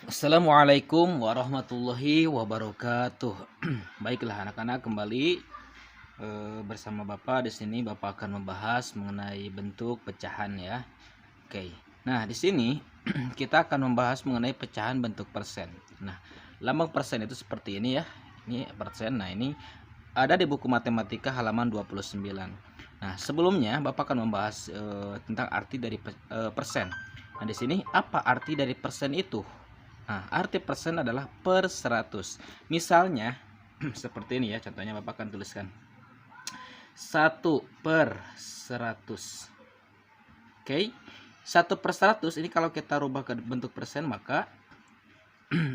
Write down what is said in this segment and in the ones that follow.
Assalamualaikum warahmatullahi wabarakatuh. Baiklah anak-anak, kembali bersama Bapak. Di sini Bapak akan membahas mengenai bentuk pecahan ya. Oke. Nah, di sini kita akan membahas mengenai pecahan bentuk persen. Nah, lambang persen itu seperti ini ya. Ini persen. Nah, ini ada di buku matematika halaman 29. Nah, sebelumnya Bapak akan membahas tentang arti dari persen. Nah, di sini apa arti dari persen itu? Nah, arti persen adalah per 100. Misalnya seperti ini ya, contohnya Bapak akan tuliskan 1/100. Oke. 1/100 ini kalau kita rubah ke bentuk persen, maka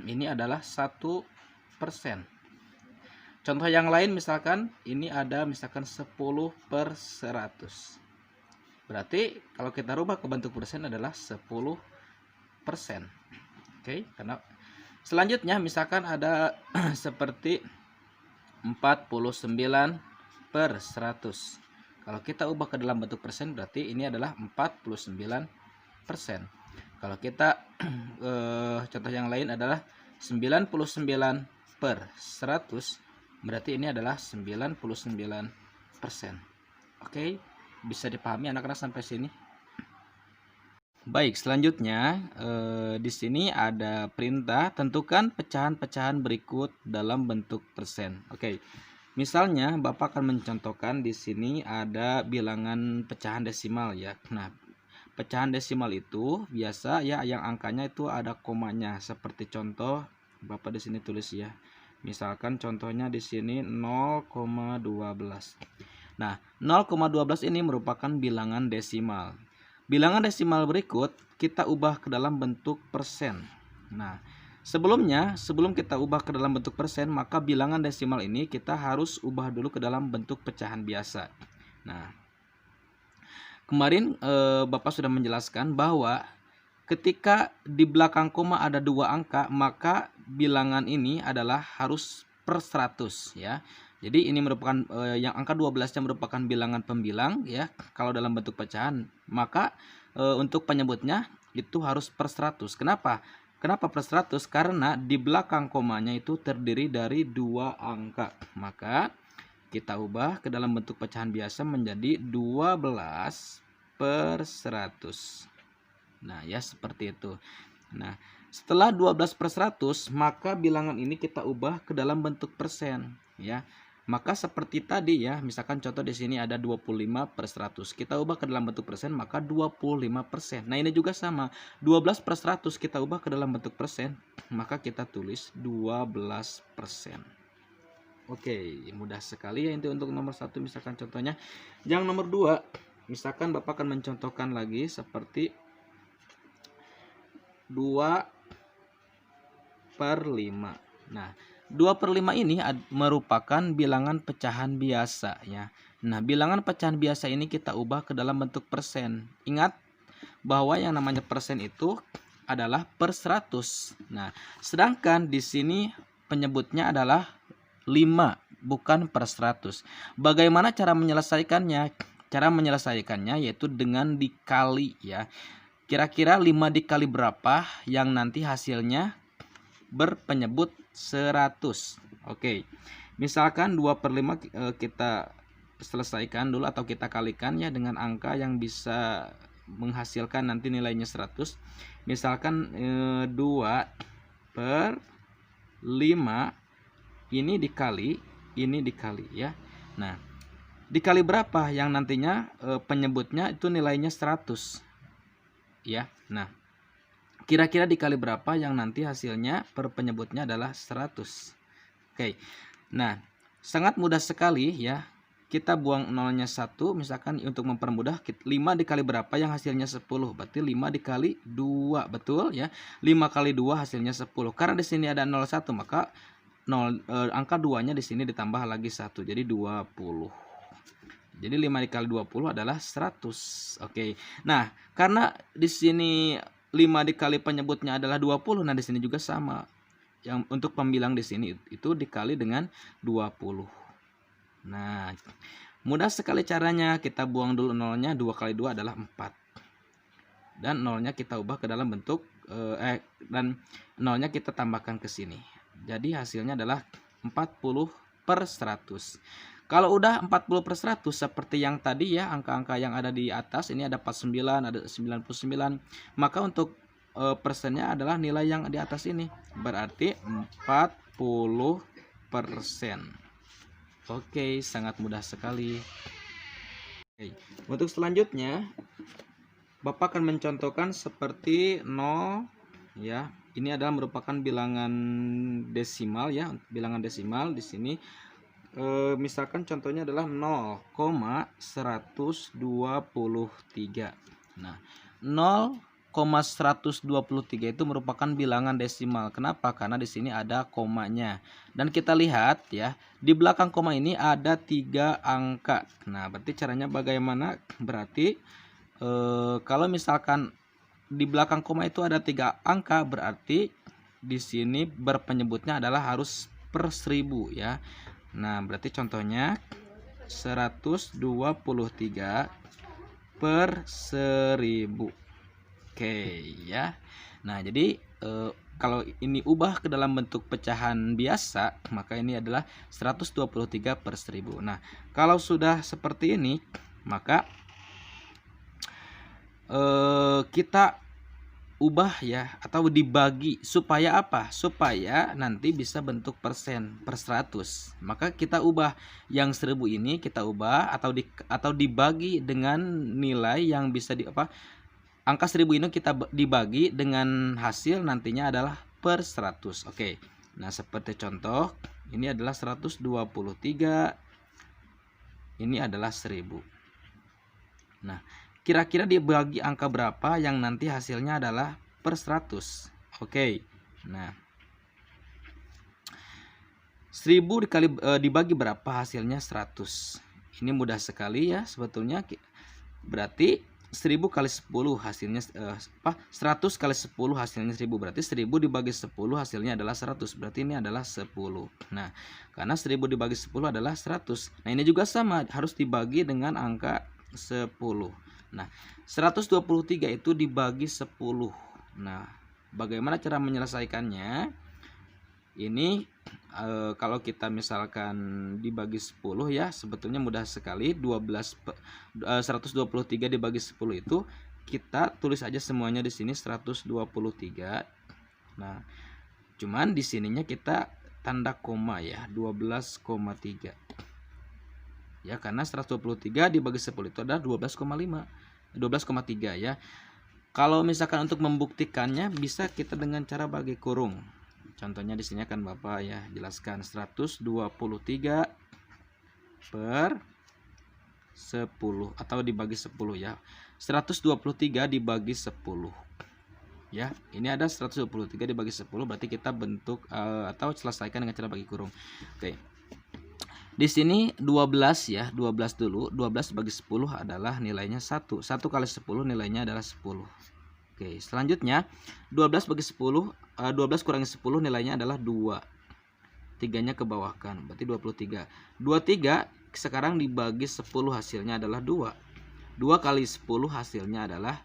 ini adalah 1%. Contoh yang lain misalkan ini ada misalkan 10/100. Berarti kalau kita rubah ke bentuk persen adalah 10%. Oke, karena selanjutnya misalkan ada seperti 49/100. Kalau kita ubah ke dalam bentuk persen berarti ini adalah 49%. Kalau kita contoh yang lain adalah 99/100, berarti ini adalah 99%. Oke, bisa dipahami anak-anak sampai sini? Baik, selanjutnya di sini ada perintah tentukan pecahan-pecahan berikut dalam bentuk persen. Oke. Misalnya Bapak akan mencontohkan di sini ada bilangan pecahan desimal ya. Nah, pecahan desimal itu biasa ya yang angkanya itu ada komanya. Seperti contoh Bapak di sini tulis ya. Misalkan contohnya di sini 0,12. Nah, 0,12 ini merupakan bilangan desimal. Bilangan desimal berikut kita ubah ke dalam bentuk persen. Nah, sebelum kita ubah ke dalam bentuk persen, maka bilangan desimal ini kita harus ubah dulu ke dalam bentuk pecahan biasa. Nah, kemarin Bapak sudah menjelaskan bahwa ketika di belakang koma ada dua angka, maka bilangan ini adalah harus per 100 ya. Jadi ini merupakan yang angka 12-nya merupakan bilangan pembilang ya. Kalau dalam bentuk pecahan, maka untuk penyebutnya itu harus per 100. Kenapa? Kenapa per 100? Karena di belakang komanya itu terdiri dari dua angka. Maka kita ubah ke dalam bentuk pecahan biasa menjadi 12/100. Nah, ya seperti itu. Nah, setelah 12/100, maka bilangan ini kita ubah ke dalam bentuk persen ya. Maka seperti tadi ya, misalkan contoh di sini ada 25/100. Kita ubah ke dalam bentuk persen, maka 25%. Nah, ini juga sama. 12/100 kita ubah ke dalam bentuk persen, maka kita tulis 12%. Oke, mudah sekali ya itu untuk nomor 1 misalkan contohnya. Yang nomor 2, misalkan Bapak akan mencontohkan lagi seperti 2/5. Nah, 2/5 ini merupakan bilangan pecahan biasa ya. Nah, bilangan pecahan biasa ini kita ubah ke dalam bentuk persen. Ingat bahwa yang namanya persen itu adalah per 100. Nah, sedangkan di sini penyebutnya adalah 5 bukan per 100. Bagaimana cara menyelesaikannya? Cara menyelesaikannya yaitu dengan dikali ya. Kira-kira 5 dikali berapa yang nanti hasilnya berpenyebut 100. Oke. Misalkan 2/5 kita selesaikan dulu atau kita kalikan ya dengan angka yang bisa menghasilkan nanti nilainya 100. Misalkan 2/5 ini dikali ya. Nah, dikali berapa yang nantinya penyebutnya itu nilainya 100 ya. Nah, kira-kira dikali berapa yang nanti hasilnya per penyebutnya adalah 100. Oke. Nah, sangat mudah sekali ya. Kita buang nolnya 1, misalkan untuk mempermudah 5 dikali berapa yang hasilnya 10. Berarti 5 dikali 2, betul ya. 5 kali 2 hasilnya 10. Karena di sini ada 01, maka angka 2-nya di sini ditambah lagi 1. Jadi 20. Jadi 5 dikali 20 adalah 100. Oke. Nah, karena di sini 5 dikali penyebutnya adalah 20. Nah, di sini juga sama. Yang untuk pembilang di sini itu dikali dengan 20. Nah, mudah sekali caranya. Kita buang dulu nolnya. 2 kali 2 adalah 4. Dan nolnya kita ubah ke dalam bentuk dan nolnya kita tambahkan ke sini. Jadi hasilnya adalah 40/100. Kalau udah 40/100 seperti yang tadi ya, angka-angka yang ada di atas ini ada 49, ada 99, maka untuk persennya adalah nilai yang di atas ini, berarti 40%. Oke, sangat mudah sekali. Oke, untuk selanjutnya Bapak akan mencontohkan seperti 0 ya. Ini adalah merupakan bilangan desimal ya, bilangan desimal di sini. Misalkan contohnya adalah 0,123. Nah, 0,123 itu merupakan bilangan desimal. Kenapa? Karena di sini ada komanya. Dan kita lihat ya, di belakang koma ini ada 3 angka. Nah, berarti caranya bagaimana? Berarti kalau misalkan di belakang koma itu ada 3 angka, berarti di sini berpenyebutnya adalah harus per 1000 ya. Nah, berarti contohnya 123 per 1000. Oke ya. Nah, jadi kalau ini ubah ke dalam bentuk pecahan biasa, maka ini adalah 123 per 1000. Nah, kalau sudah seperti ini, maka kita ubah ya, atau dibagi supaya apa? Supaya nanti bisa bentuk persen per 100. Maka kita ubah yang 1000 ini kita ubah atau dibagi dengan nilai yang bisa angka 1000 ini kita dibagi dengan hasil nantinya adalah per 100. Oke. Nah, seperti contoh, ini adalah 123, ini adalah 1000. Nah, kira-kira dibagi angka berapa yang nanti hasilnya adalah per 100. Oke. Nah, 1000 dibagi berapa hasilnya 100. Ini mudah sekali ya sebetulnya. Berarti 1000 kali 10 hasilnya 100 kali 10 hasilnya 1000. Berarti 1000 dibagi 10 hasilnya adalah 100. Berarti ini adalah 10. Nah, karena 1000 dibagi 10 adalah 100. Nah, ini juga sama, harus dibagi dengan angka 10. Nah, 123 itu dibagi 10. Nah, bagaimana cara menyelesaikannya? Ini kalau kita misalkan dibagi 10 ya, sebetulnya mudah sekali. 123 dibagi 10 itu kita tulis aja semuanya di sini 123. Nah, cuman di sininya kita tanda koma ya, 12,3. Ya, karena 123 dibagi 10 itu adalah 12,3 ya. Kalau misalkan untuk membuktikannya bisa kita dengan cara bagi kurung. Contohnya di sini akan Bapak ya jelaskan 123 per 10 atau dibagi 10 ya. 123 dibagi 10. Ya, ini ada 123 dibagi 10, berarti kita bentuk atau selesaikan dengan cara bagi kurung. Oke. Di sini 12 ya, 12 dulu. 12 bagi 10 adalah nilainya 1. 1 kali 10 nilainya adalah 10. Oke, selanjutnya 12 bagi 10, 12 kurangi 10 nilainya adalah 2. 3-nya ke bawah kan, berarti 23. 23 sekarang dibagi 10 hasilnya adalah 2. 2 kali 10 hasilnya adalah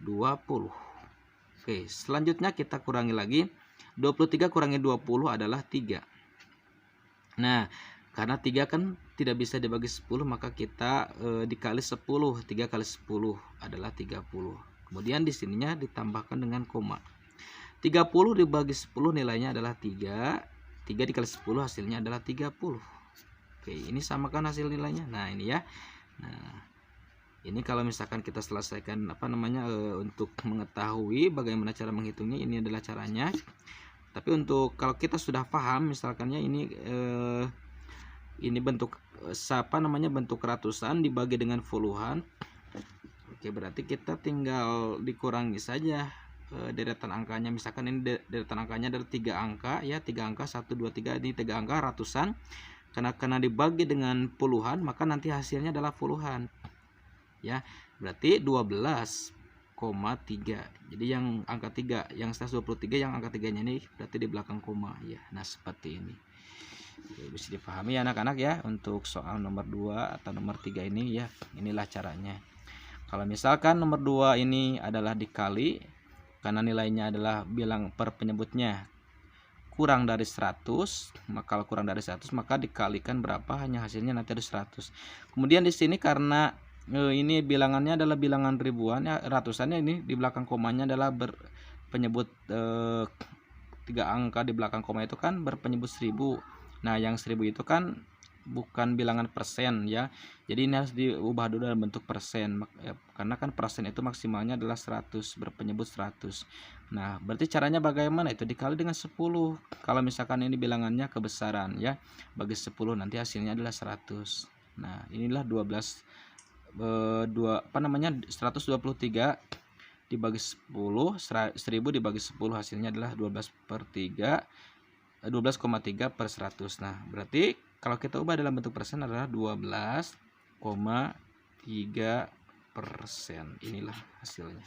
20. Oke, selanjutnya kita kurangi lagi. 23 kurangi 20 adalah 3. Nah, karena 3 kan tidak bisa dibagi 10, maka kita dikali 10. 3 kali 10 adalah 30. Kemudian di sininya ditambahkan dengan koma. 30 dibagi 10 nilainya adalah 3. 3 dikali 10 hasilnya adalah 30. Oke, ini samakan hasil nilainya. Nah, ini ya. Nah, ini kalau misalkan kita selesaikan untuk mengetahui bagaimana cara menghitungnya, ini adalah caranya. Tapi untuk kalau kita sudah paham misalkannya ini bentuk bentuk ratusan dibagi dengan puluhan. Oke, berarti kita tinggal dikurangi saja deretan angkanya. Misalkan ini deretan angkanya dari 3 angka ya, 3 angka 1 2 3, ini 3 angka ratusan. Karena dibagi dengan puluhan, maka nanti hasilnya adalah puluhan. Ya, berarti 12,3. Jadi yang angka 3, yang 123 yang angka 3-nya ini berarti di belakang koma ya. Nah, seperti ini. Oke, bisa dipahami ya anak-anak ya untuk soal nomor 2 atau nomor 3 ini ya. Inilah caranya. Kalau misalkan nomor 2 ini adalah dikali, karena nilainya adalah bilang per penyebutnya kurang dari 100, maka kalau kurang dari 100 maka dikalikan berapa, hanya hasilnya nanti ada 100. Kemudian di sini karena ini bilangannya adalah bilangan ribuan ya, ratusannya, ini di belakang komanya adalah penyebut 3 angka di belakang koma itu kan berpenyebut 1000. Nah, yang 1000 itu kan bukan bilangan persen ya. Jadi ini harus diubah dulu dalam bentuk persen karena kan persen itu maksimalnya adalah 100, berpenyebut 100. Nah, berarti caranya bagaimana? Itu dikali dengan 10. Kalau misalkan ini bilangannya kebesaran ya, bagi 10 nanti hasilnya adalah 100. Nah, inilah 123 dibagi 10, 1000 dibagi 10 hasilnya adalah 12,3 per 100. Nah, berarti kalau kita ubah dalam bentuk persen adalah 12,3%. Inilah hasilnya.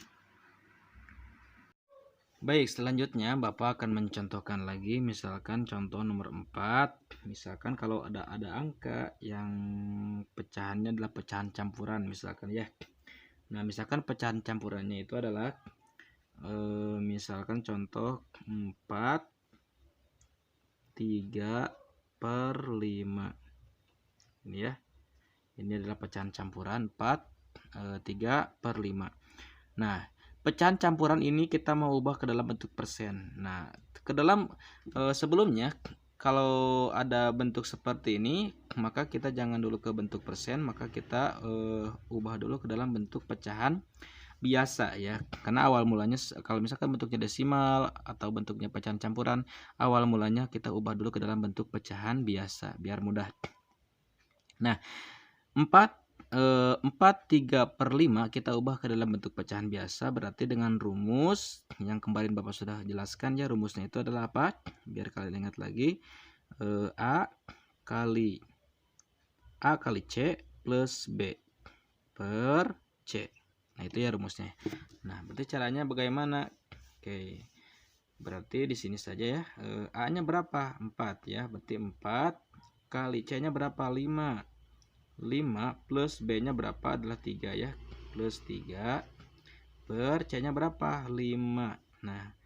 Baik, selanjutnya Bapak akan mencontohkan lagi, misalkan contoh nomor 4. Misalkan kalau ada angka yang pecahannya adalah pecahan campuran misalkan ya. Nah, misalkan pecahan campurannya itu adalah misalkan contoh 4, 3 per 5. Ini ya. Ini adalah pecahan campuran 4, 3 per 5. Nah, pecahan campuran ini kita mau ubah ke dalam bentuk persen. Nah, ke dalam sebelumnya kalau ada bentuk seperti ini, maka kita jangan dulu ke bentuk persen, maka kita ubah dulu ke dalam bentuk pecahan biasa ya. Karena awal mulanya kalau misalkan bentuknya desimal atau bentuknya pecahan campuran, awal mulanya kita ubah dulu ke dalam bentuk pecahan biasa biar mudah. Nah, 3 per 5 kita ubah ke dalam bentuk pecahan biasa, berarti dengan rumus yang kemarin Bapak sudah jelaskan ya. Rumusnya itu adalah apa? Biar kalian ingat lagi, A kali C plus B per C. Nah, itu ya rumusnya. Nah, berarti caranya bagaimana? Oke, berarti di sini saja ya. A-nya berapa? 4 ya, berarti 4 kali C-nya berapa? 5 plus B-nya berapa? Adalah 3 ya. Plus 3 per C-nya berapa? 5. Nah,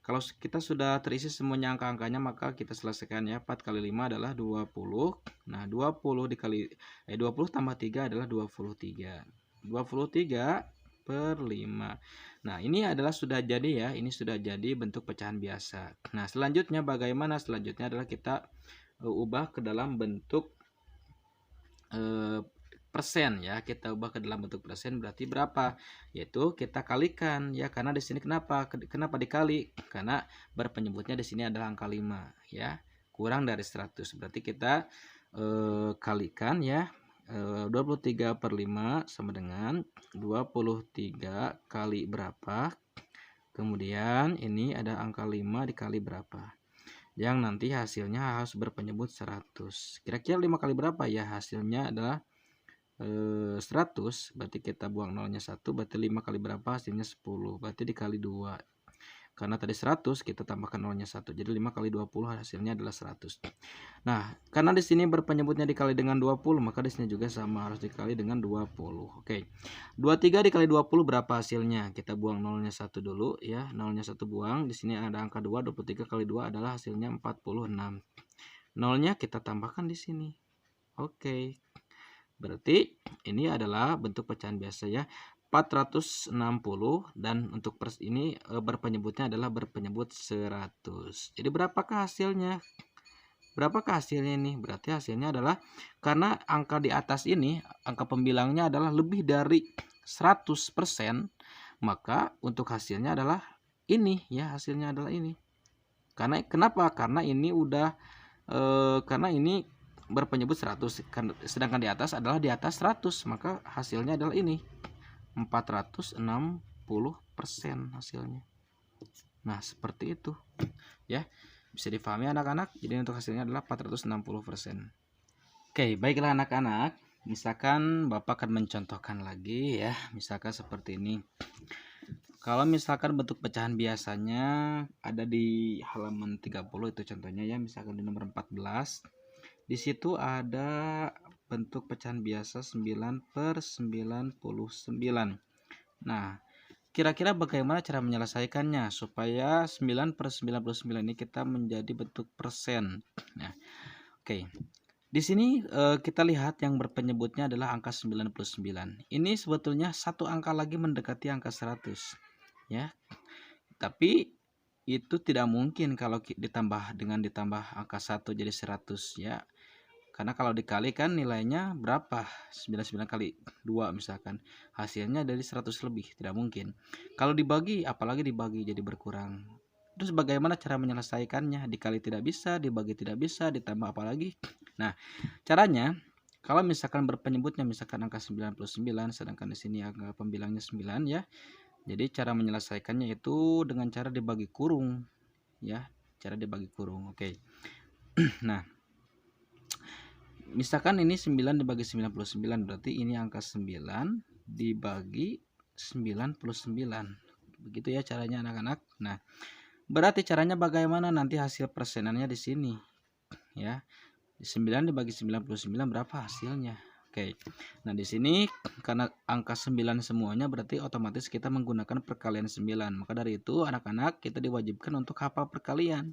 kalau kita sudah terisi semuanya angka-angkanya, maka kita selesaikan ya. 4 kali 5 adalah 20. Nah, 20 tambah 3 adalah 23. 23 per 5. Nah, ini adalah sudah jadi ya. Ini sudah jadi bentuk pecahan biasa. Nah, selanjutnya bagaimana? Selanjutnya adalah kita ubah ke dalam bentuk persen ya. Kita ubah ke dalam bentuk persen, berarti berapa? Yaitu kita kalikan ya, karena di sini kenapa dikali? Karena berpenyebutnya di sini adalah angka 5 ya, kurang dari 100. Berarti kita kalikan ya. 23 per 5 sama dengan 23 kali berapa, kemudian ini ada angka 5 dikali berapa, yang nanti hasilnya harus berpenyebut 100. Kira-kira 5 kali berapa ya? Hasilnya adalah 100. Berarti kita buang nolnya 1, berarti 5 kali berapa? Hasilnya 10. Berarti dikali 2. Karena tadi 100 kita tambahkan nolnya 1. Jadi 5 kali 20 hasilnya adalah 100. Nah, karena di sini berpenyebutnya dikali dengan 20, maka di sini juga sama, harus dikali dengan 20. Oke. 23 dikali 20 berapa hasilnya? Kita buang nolnya 1 dulu ya. Nolnya 1 buang. Di sini ada angka 2, 23 kali 2 adalah hasilnya 46. Nolnya kita tambahkan di sini. Oke. Berarti ini adalah bentuk pecahan biasa ya. 460, dan untuk ini berpenyebutnya adalah berpenyebut 100. Jadi berapakah hasilnya? Berapakah hasilnya ini? Berarti hasilnya adalah, karena angka di atas ini, angka pembilangnya adalah lebih dari 100%, maka untuk hasilnya adalah ini ya, hasilnya adalah ini. Karena kenapa? Karena ini udah karena ini berpenyebut 100, sedangkan di atas adalah di atas 100, maka hasilnya adalah ini 460% hasilnya. Nah, seperti itu ya, bisa difahami anak-anak. Jadi untuk hasilnya adalah 460%. Oke, baiklah anak-anak, misalkan Bapak akan mencontohkan lagi ya. Misalkan seperti ini. Kalau misalkan bentuk pecahan biasanya ada di halaman 30 itu contohnya ya, misalkan di nomor 14. Di situ ada bentuk pecahan biasa 9 per 99. Nah, kira-kira bagaimana cara menyelesaikannya supaya 9/99 ini kita menjadi bentuk persen. Nah, oke. Di sini kita lihat yang berpenyebutnya adalah angka 99. Ini sebetulnya satu angka lagi mendekati angka 100, ya. Tapi itu tidak mungkin kalau ditambah angka 1 jadi 100, ya. Karena kalau dikali kan nilainya berapa? 99 kali 2 misalkan. Hasilnya dari 100 lebih, tidak mungkin. Kalau dibagi, apalagi dibagi jadi berkurang. Terus bagaimana cara menyelesaikannya? Dikali tidak bisa, dibagi tidak bisa, ditambah apalagi? Nah, caranya kalau misalkan berpenyebutnya misalkan angka 99 sedangkan di sini angka pembilangnya 9, ya. Jadi cara menyelesaikannya itu dengan cara dibagi kurung, ya. Cara dibagi kurung. Oke. Nah, misalkan ini 9 dibagi 99, berarti ini angka 9 dibagi 99. Begitu ya caranya anak-anak. Nah, berarti caranya bagaimana? Nanti hasil persenannya di sini, ya. 9 dibagi 99 berapa hasilnya? Oke. Nah, di sini karena angka 9 semuanya berarti otomatis kita menggunakan perkalian 9. Maka dari itu anak-anak kita diwajibkan untuk hafal perkalian.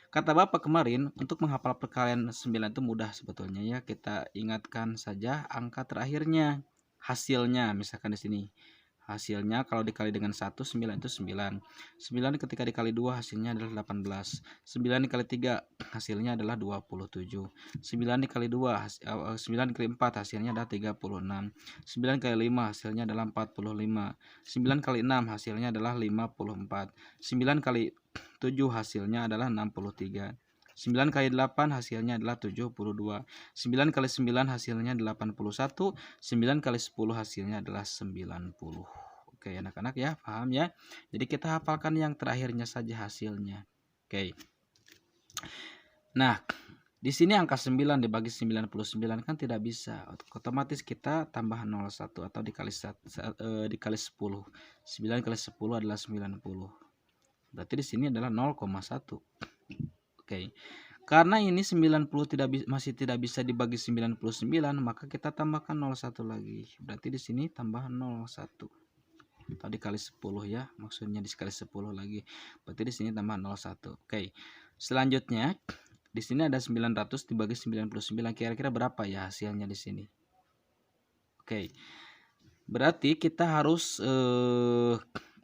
Kata Bapak kemarin, untuk menghafal perkalian 9 itu mudah sebetulnya, ya. Kita ingatkan saja angka terakhirnya, hasilnya. Misalkan di sini, hasilnya kalau dikali dengan 1, 9 itu 9. 9 ketika dikali 2 hasilnya adalah 18. 9 dikali 3 hasilnya adalah 27. 9 dikali 2, 9 dikali 4 hasilnya adalah 36. 9 kali 5 hasilnya adalah 45. 9 kali 6 hasilnya adalah 54. 9 kali 7 hasilnya adalah 63. 9 kali 8 hasilnya adalah 72. 9 kali 9 hasilnya 81. 9 kali 10 hasilnya adalah 90. Oke anak-anak, ya, paham ya. Jadi kita hafalkan yang terakhirnya saja hasilnya. Oke. Nah, di sini angka 9 dibagi 99 kan tidak bisa. Otomatis kita tambah 01 atau dikali 10. 9 kali 10 adalah 90. Berarti di sini adalah 0,1. Oke. Karena ini 90 masih tidak bisa dibagi 99, maka kita tambahkan 01 lagi. Berarti di sini tambah 01. Atau dikali 10, ya. Maksudnya dikali 10 lagi. Berarti di sini tambah 01. Oke. Selanjutnya di sini ada 900 dibagi 99. Kira-kira berapa ya hasilnya di sini? Oke. Berarti kita harus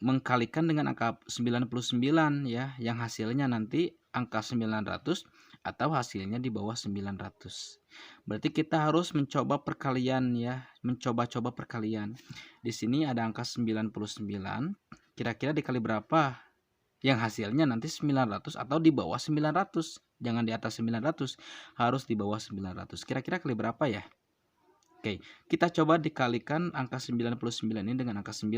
mengkalikan dengan angka 99, ya, yang hasilnya nanti angka 900 atau hasilnya di bawah 900. Berarti kita harus mencoba perkalian, ya, mencoba-coba perkalian. Di sini ada angka 99, kira-kira dikali berapa? Yang hasilnya nanti 900 atau di bawah 900. Jangan di atas 900, harus di bawah 900. Kira-kira kali berapa ya? Oke, kita coba dikalikan angka 99 ini dengan angka 9.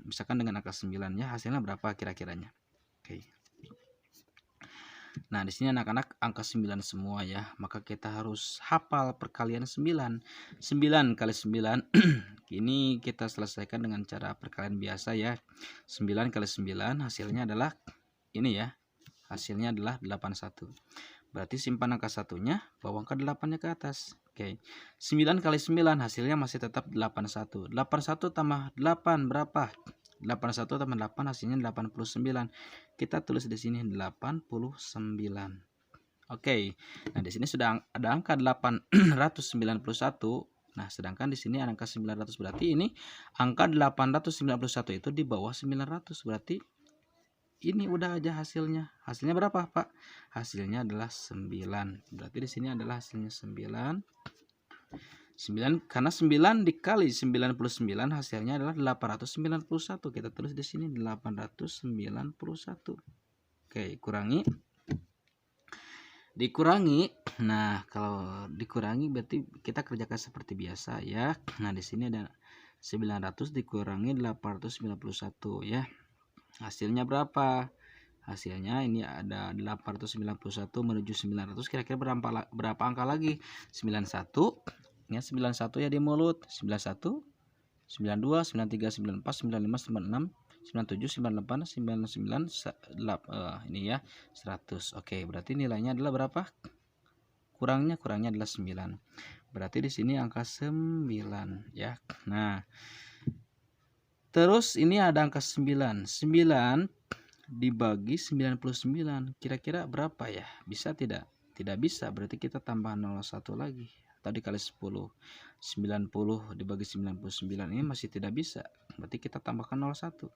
Misalkan dengan angka 9, ya, hasilnya berapa kira-kiranya? Oke. Nah, di sini anak-anak angka 9 semua, ya. Maka kita harus hafal perkalian 9. 9 kali 9 ini kita selesaikan dengan cara perkalian biasa, ya. 9 kali 9 hasilnya adalah ini, ya. Hasilnya adalah 81. Berarti simpan angka 1-nya, bawa angka 8-nya ke atas. Oke. 9 kali 9 hasilnya masih tetap 81. 81 tambah 8 berapa? 81 tambah 8 hasilnya 89. Kita tulis di sini 89. Oke. Nah, di sini sudah ada angka 891. Nah, sedangkan di sini ada angka 900. Berarti ini angka 891 itu di bawah 900. Berarti ini udah aja hasilnya. Hasilnya berapa, Pak? Hasilnya adalah 9. Berarti di sini adalah hasilnya 9. 9 karena 9 dikali 99 hasilnya adalah 891. Kita tulis di sini 891. Oke, kurangi. Dikurangi. Nah, kalau dikurangi berarti kita kerjakan seperti biasa, ya. Nah, di sini ada 900 dikurangi 891, ya. Hasilnya berapa? Hasilnya ini ada 891 menuju 900. Kira-kira berapa angka lagi? 91. Ya, 91 ya di mulut. 91, 92, 93, 94, 95, 96, 97, 98, 99, ini ya 100. Oke, berarti nilainya adalah berapa? Kurangnya adalah 9. Berarti di sini angka 9, ya. Nah, Terus ini ada angka 9. 9 dibagi 99. Kira-kira berapa ya? Bisa tidak? Tidak bisa. Berarti kita tambah 01 lagi. Atau dikali 10. 90 dibagi 99 ini masih tidak bisa. Berarti kita tambahkan 01.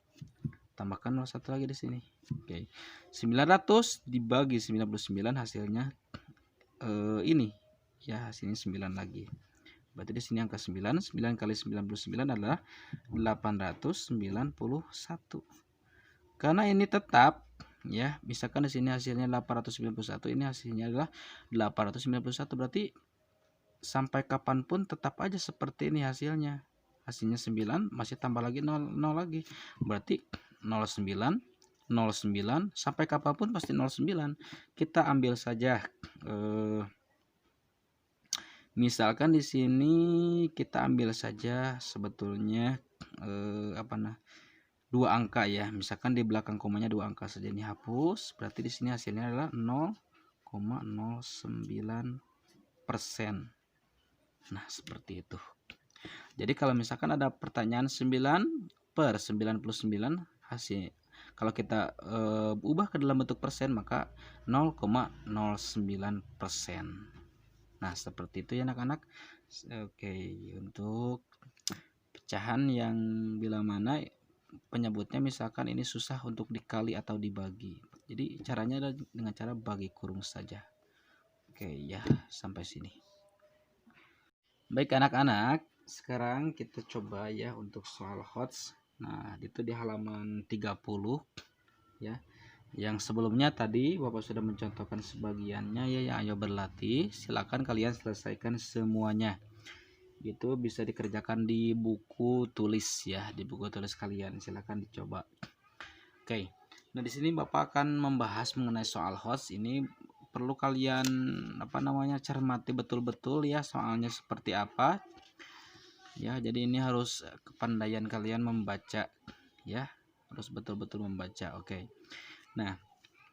Tambahkan 01 lagi di sini. Oke. 900 dibagi 99 hasilnya ini. Ya, hasilnya 9 lagi. Berarti di sini angka 9. 9 kali 99 adalah 891. Karena ini tetap ya, misalkan di sini hasilnya 891, ini hasilnya adalah 891, berarti sampai kapanpun tetap aja seperti ini hasilnya. Hasilnya 9 masih tambah lagi 0 lagi. Berarti 09 09 sampai kapanpun pasti 09. Kita ambil saja misalkan di sini kita ambil saja sebetulnya dua angka ya, misalkan di belakang komanya dua angka saja, ini hapus, berarti di sini hasilnya adalah 0,09%. Nah, seperti itu. Jadi kalau misalkan ada pertanyaan 9/99 hasil, kalau kita ubah ke dalam bentuk persen maka 0,09%. Nah, seperti itu ya anak-anak. Oke, untuk pecahan yang bila mana penyebutnya misalkan ini susah untuk dikali atau dibagi, jadi caranya adalah dengan cara bagi kurung saja. Oke ya, sampai sini. Baik anak-anak, sekarang kita coba ya untuk soal HOTS. Nah, itu di halaman 30 ya. Yang sebelumnya tadi Bapak sudah mencontohkan sebagiannya ya, yang ayo berlatih. Silakan kalian selesaikan semuanya. Itu bisa dikerjakan di buku tulis ya, di buku tulis kalian. Silakan dicoba. Oke. Nah, di sini Bapak akan membahas mengenai soal HOTS. Ini perlu kalian cermati betul-betul ya, soalnya seperti apa. Ya, jadi ini harus kepandaian kalian membaca ya. Harus betul-betul membaca. Oke. Nah,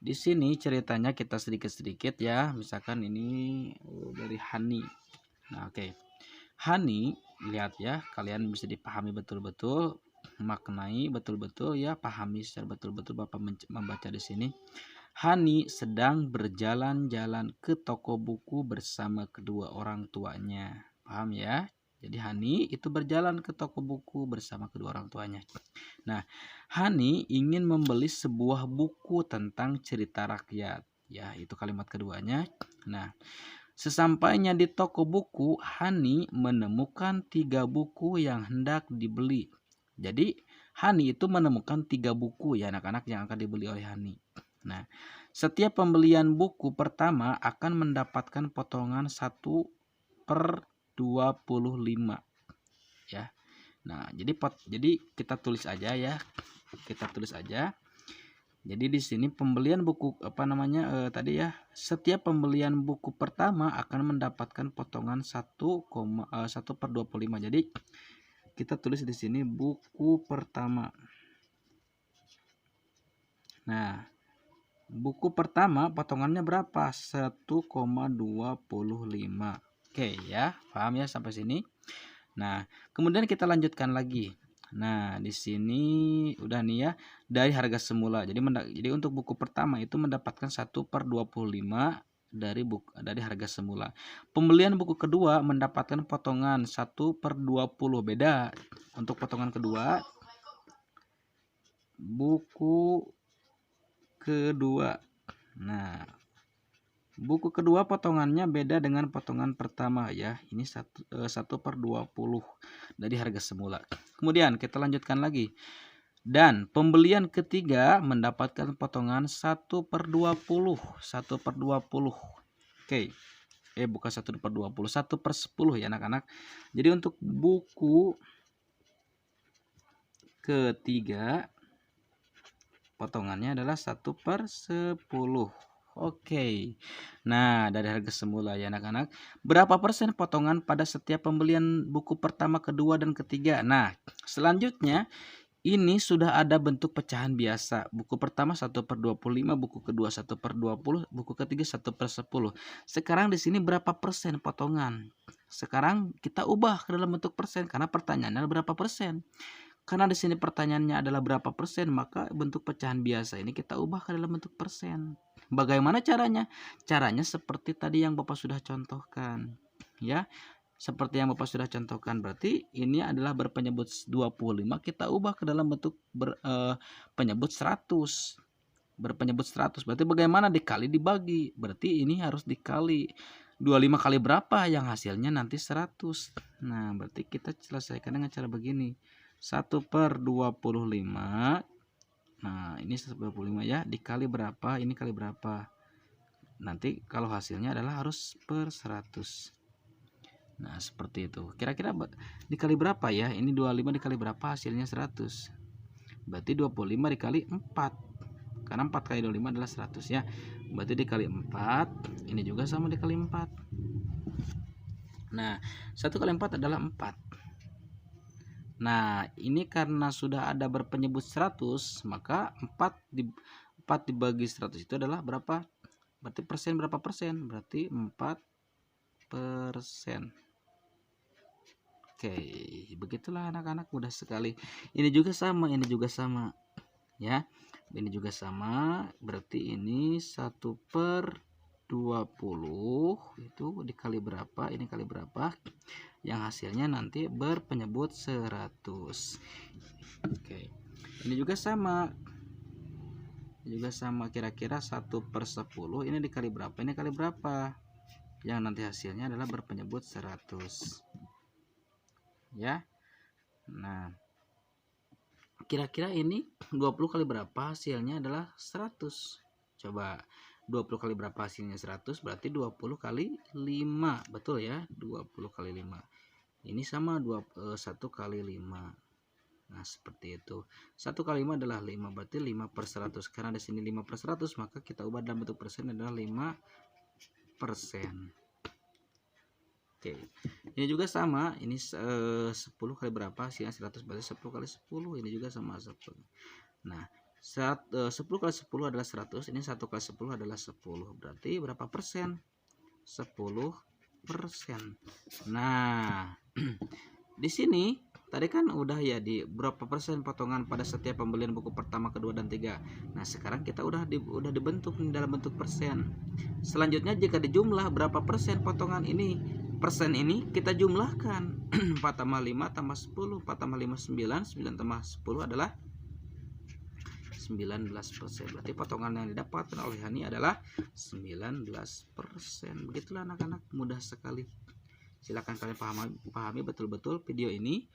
di sini ceritanya kita sedikit-sedikit ya. Misalkan ini dari Hani. Nah, oke. Hani, lihat ya, kalian bisa dipahami betul-betul, maknai betul-betul ya, pahami secara betul-betul. Bapak membaca di sini. Hani sedang berjalan-jalan ke toko buku bersama kedua orang tuanya. Paham ya? Jadi Hani itu berjalan ke toko buku bersama kedua orang tuanya. Nah, Hani ingin membeli sebuah buku tentang cerita rakyat. Ya, itu kalimat keduanya. Nah, sesampainya di toko buku, Hani menemukan 3 buku yang hendak dibeli. Jadi, Hani itu menemukan 3 buku ya anak-anak yang akan dibeli oleh Hani. Nah, setiap pembelian buku pertama akan mendapatkan potongan 1/25 ya. Nah, jadi kita tulis aja ya. Kita tulis aja. Jadi di sini pembelian buku tadi ya, setiap pembelian buku pertama akan mendapatkan potongan 1/25. Jadi kita tulis di sini buku pertama. Nah, buku pertama potongannya berapa? 1,25. Oke ya, paham ya sampai sini? Nah, kemudian kita lanjutkan lagi. Nah, di sini udah nih ya, dari harga semula. Jadi untuk buku pertama itu mendapatkan 1/25 dari harga semula. Pembelian buku kedua mendapatkan potongan 1/20. Beda. Untuk potongan kedua, buku kedua. Nah, buku kedua potongannya beda dengan potongan pertama ya. Ini 1/20 dari harga semula. Kemudian kita lanjutkan lagi. Dan pembelian ketiga mendapatkan potongan 1/20. 1/20. Oke. Bukan 1/20, 1/10 ya anak-anak. Jadi untuk buku ketiga potongannya adalah 1/10. Oke. Nah, dari harga semula ya anak-anak. Berapa persen potongan pada setiap pembelian buku pertama, kedua, dan ketiga? Nah, selanjutnya ini sudah ada bentuk pecahan biasa. Buku pertama 1/25, buku kedua 1/20, buku ketiga 1/10. Sekarang di sini berapa persen potongan? Sekarang kita ubah ke dalam bentuk persen karena pertanyaannya berapa persen. Karena di sini pertanyaannya adalah berapa persen, maka bentuk pecahan biasa ini kita ubah ke dalam bentuk persen. Bagaimana caranya? Caranya seperti tadi yang Bapak sudah contohkan, ya. Seperti yang Bapak sudah contohkan, berarti ini adalah berpenyebut 25, kita ubah ke dalam bentuk penyebut 100. Berpenyebut 100, berarti bagaimana? Dikali dibagi, berarti ini harus dikali 25 kali berapa, yang hasilnya nanti 100. Nah, berarti kita selesaikan dengan cara begini, 1/25. Nah, ini 1/25 ya, dikali berapa, ini kali berapa, nanti kalau hasilnya adalah harus per 100. Nah, seperti itu. Kira-kira dikali berapa ya? Ini 25 dikali berapa, hasilnya 100. Berarti 25 dikali 4. Karena 4 kali 25 adalah 100 ya. Berarti dikali 4. Ini juga sama dikali 4. Nah, 1 kali 4 adalah 4. Nah, ini karena sudah ada berpenyebut 100, maka 4 dibagi 100 itu adalah berapa? Berarti persen berapa persen? Berarti 4%. Oke, begitulah anak-anak, mudah sekali. Ini juga sama, ini juga sama. Ya, ini juga sama, berarti ini 1/20 itu dikali berapa, ini kali berapa, yang hasilnya nanti berpenyebut 100. Oke, ini juga sama, kira-kira 1/10 ini dikali berapa, ini kali berapa, yang nanti hasilnya adalah berpenyebut 100 ya. Nah, kira-kira ini 20 kali berapa, hasilnya adalah 100. Coba 20 kali berapa, hasilnya 100, berarti 20 kali 5. Betul ya, 20 kali 5. Ini sama 1 kali 5. Nah, seperti itu. 1 kali 5 adalah 5, berarti 5/100. Karena di sini 5/100, maka kita ubah dalam bentuk persen adalah 5%. Oke, ini juga sama, ini 10 kali berapa, hasilnya 100, berarti 10 kali 10, ini juga sama 10. Nah, 10 kali 10 adalah 100, ini 1 kali 10 adalah 10, berarti berapa persen? 10%. Nah, di sini tadi kan udah ya, di berapa persen potongan pada setiap pembelian buku pertama, kedua, dan 3. Nah, sekarang kita udah dibentuk nih dalam bentuk persen. Selanjutnya jika dijumlah berapa persen potongan ini, persen ini kita jumlahkan. 4 tambah 5 tambah 10, 4 tambah 5 9, 9 tambah 10 adalah 19%. Berarti potongan yang didapatkan oleh Hani adalah 19%. Begitulah anak-anak, mudah sekali. Silakan kalian pahami betul-betul video ini.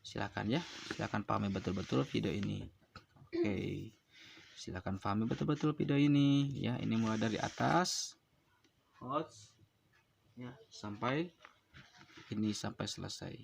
Silakan ya, silakan pahami betul-betul video ini. Oke, silakan pahami betul-betul video ini ya. Ini mulai dari atas ya sampai ini, sampai selesai.